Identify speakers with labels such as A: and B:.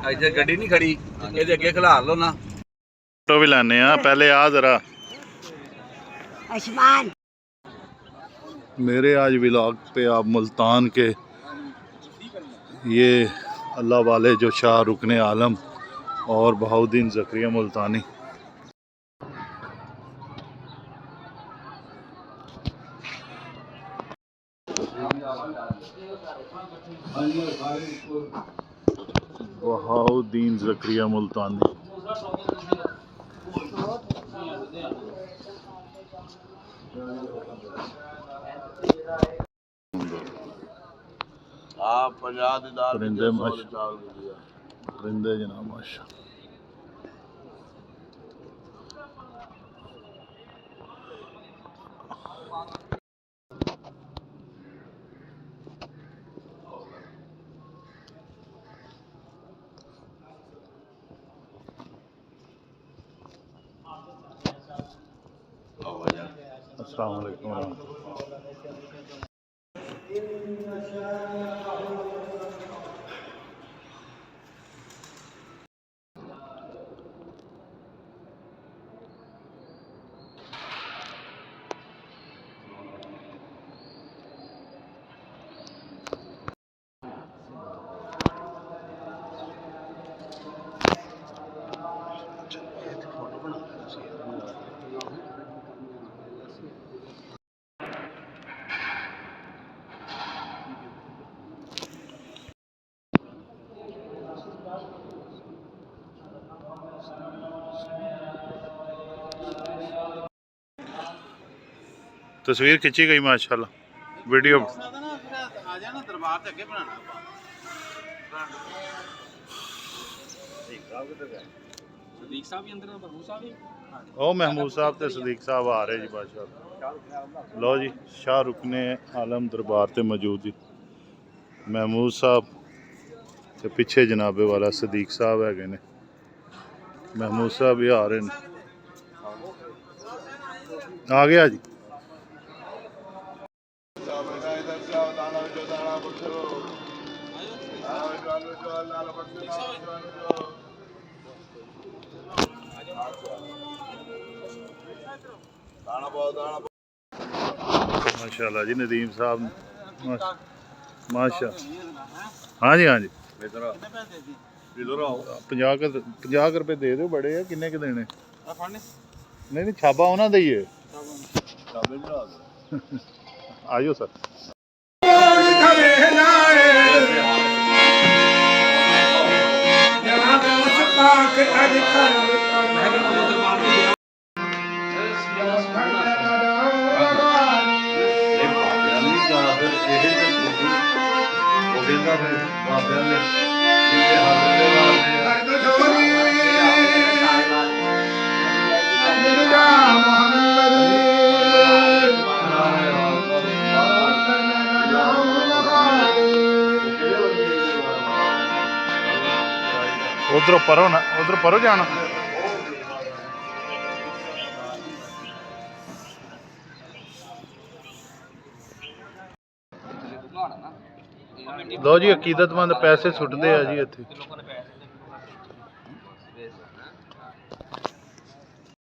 A: ਇੱਥੇ ਗੱਡੀ ਨਹੀਂ ਖੜੀ, ਇਹਦੇ ਅੱਗੇ ਖਿਲਾਰ ਲਓ ਨਾ।
B: फोटो भी लाने पहले आ जरा
C: आसमान।
B: मेरे आज व्लॉग पे आप मुल्तान के ये अल्लाह वाले जो शाह रुकने आलम और बहाउद्दीन ज़करिया मुल्तानी बहाउद्दीन ज़करिया मुल्तानी परिंदे परिंदे जनाब माशा अस्सलाम वालेकुम। तस्वीर खिंची गई माशाल्लाह, वीडियो ओ महमूद साहब ते सदीक साहब आ रहे जी माशाल्लाह। लो जी शाह रुकने आलम दरबार ते मौजूद जी महमूद साहब ते पिछे जनाबे वाला सदीक साहब है ने। महमूद साहब भी आ रहे हैं, आ गया जी। माशाल्लाह जी नदीम साहब माशा। हाँ जी हाँ जी 50 रुपए दे दो, बड़े है किन्ने के देने? नहीं नहीं छाबा उन्होंने दी है। आयो सर उधर परो ना, उधर परो जाना। लो जी अकीदतमंद पैसे सुटते हैं जी इत्थे।